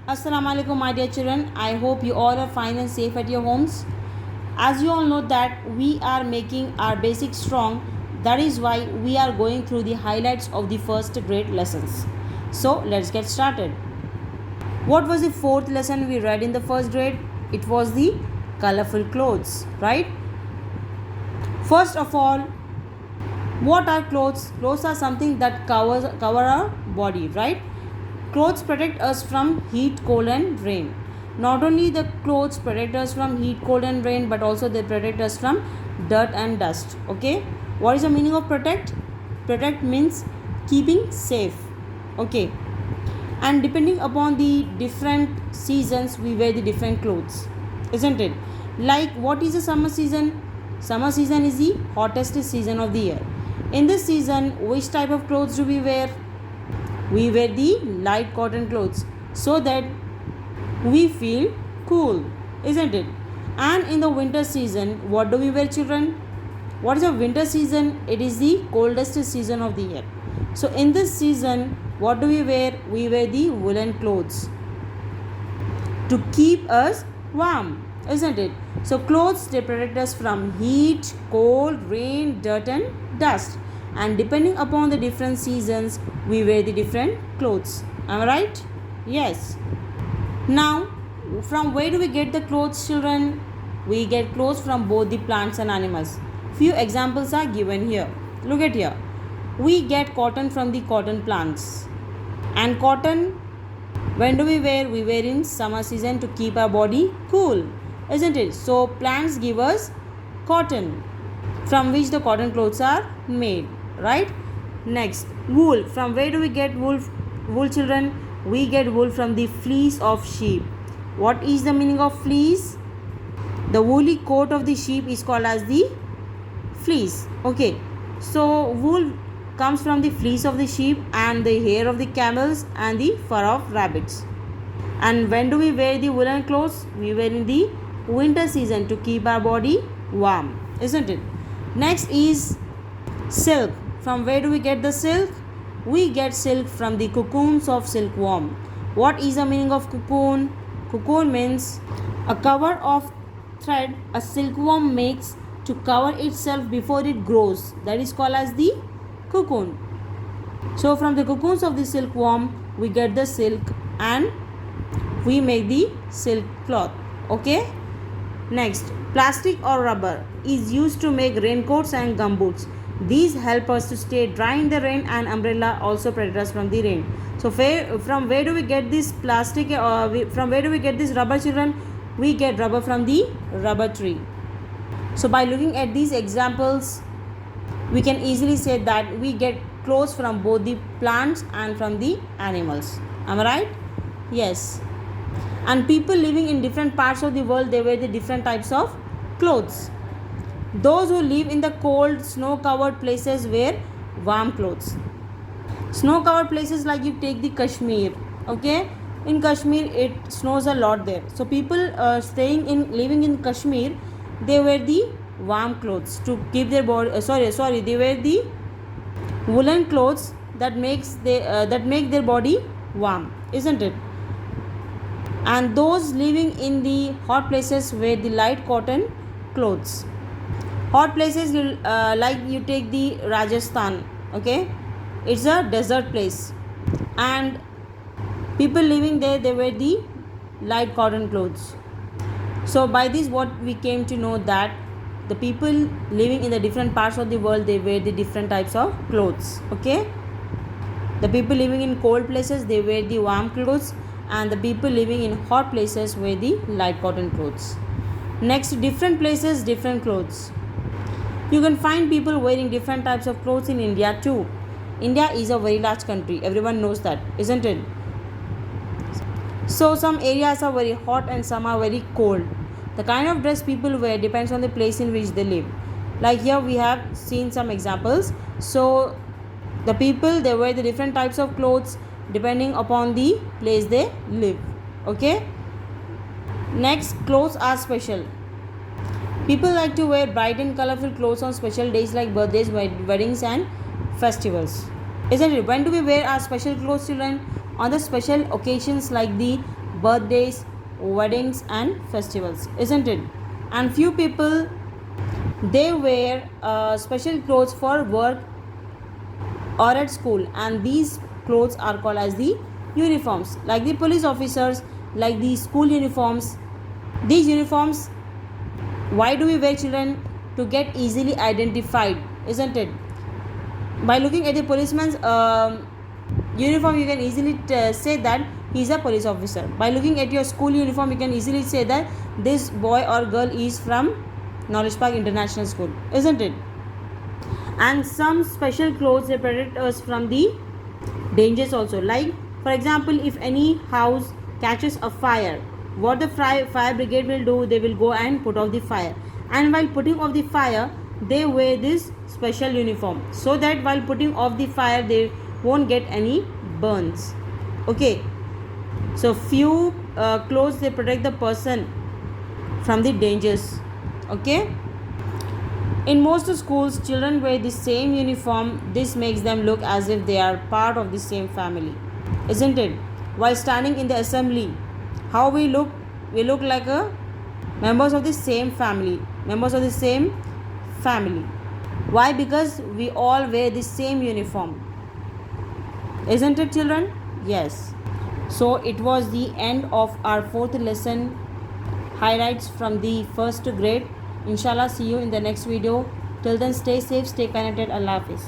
Assalamu alaikum, my dear children. I hope you all are fine and safe at your homes. As you all know that we are making our basics strong, that is why we are going through the highlights of the first grade lessons. So let's get started. What was the fourth lesson we read in the first grade? It was the colorful clothes, right? First of all, what are clothes? Clothes are something that cover our body, right? Clothes protect us from heat, cold and rain. Not only the clothes protect us from heat, cold and rain, but also they protect us from dirt and dust. Okay, what is the meaning of protect? Protect means keeping safe. Okay, and depending upon the different seasons we wear the different clothes, isn't it? Like, what is the summer season? Summer season is the hottest season of the year. In this season, which type of clothes do we wear? We wear the light cotton clothes so that we feel cool, isn't it? And in the winter season, what do we wear, children? What is the winter season? It is the coldest season of the year. So in this season, what do we wear? We wear the woolen clothes to keep us warm, isn't it? So clothes, they protect us from heat, cold, rain, dirt and dust. And depending upon the different seasons, we wear the different clothes. Am I right? Yes. Now, from where do we get the clothes, children? We get clothes from both the plants and animals. Few examples are given here. Look at here. We get cotton from the cotton plants. And cotton, when do we wear? We wear in summer season to keep our body cool, isn't it? So plants give us cotton, from which the cotton clothes are made, right? Next, wool. From where do we get wool? Wool, children? We get wool from the fleece of sheep. What is the meaning of fleece? The woolly coat of the sheep is called as the fleece. Okay, so wool comes from the fleece of the sheep and the hair of the camels and the fur of rabbits. And when do we wear the woolen clothes? We wear in the winter season to keep our body warm, isn't it? Next is silk. From where do we get the silk? We get silk from the cocoons of silkworm. What is the meaning of cocoon? Cocoon means a cover of thread a silkworm makes to cover itself before it grows. That is called as the cocoon. So from the cocoons of the silkworm we get the silk and we make the silk cloth. Okay. Next, plastic or rubber is used to make raincoats and gumboots. These help us to stay dry in the rain, and umbrella also protect us from the rain. So from where do we get this plastic? From where do we get this rubber, children? We get rubber from the rubber tree. So by looking at these examples, we can easily say that we get clothes from both the plants and from the animals. Am I right? Yes. And people living in different parts of the world, they wear the different types of clothes. Those who live in the cold, snow-covered places wear warm clothes. Snow-covered places, like you take the Kashmir, okay? In Kashmir, it snows a lot there. So people living in Kashmir, they wear the warm clothes to keep their body. They wear the woolen clothes that make their body warm, isn't it? And those living in the hot places wear the light cotton clothes. Hot places, like you take the Rajasthan, okay? It's a desert place, and people living there, they wear the light cotton clothes. So by this, what we came to know that the people living in the different parts of the world, they wear the different types of clothes. Okay, the people living in cold places, they wear the warm clothes, and the people living in hot places wear the light cotton clothes. Next, different places, different clothes. You can find people wearing different types of clothes in India too. India is a very large country, everyone knows that, isn't it? So some areas are very hot and some are very cold. The kind of dress people wear depends on the place in which they live. Like here we have seen some examples. So the people, they wear the different types of clothes depending upon the place they live. Okay. Next, clothes are special. People like to wear bright and colorful clothes on special days like birthdays, weddings and festivals. Isn't it? When do we wear our special clothes, children? On the special occasions like the birthdays, weddings, and festivals, isn't it? And few people, they wear special clothes for work or at school, and these clothes are called as the uniforms, like the police officers, like the school uniforms. These uniforms, why do we wear, children? To get easily identified, isn't it? By looking at the policeman's uniform, you can easily say that he is a police officer. By looking at your school uniform, you can easily say that this boy or girl is from Knowledge Park International School, isn't it? And some special clothes, they protect us from the dangers also. Like, for example, if any house catches a fire, what the fire brigade will do, they will go and put out the fire. And while putting off the fire, they wear this special uniform, so that while putting off the fire, they won't get any burns. Okay, so few clothes, they protect the person from the dangers. Okay, in most schools, children wear the same uniform. This makes them look as if they are part of the same family, isn't it? While standing in the assembly, how we look? We look like a members of the same family. Members of the same family. Why? Because we all wear the same uniform, isn't it, children? Yes. So it was the end of our fourth lesson, highlights from the first grade. Inshallah, see you in the next video. Till then, stay safe, stay connected. Allah Hafiz.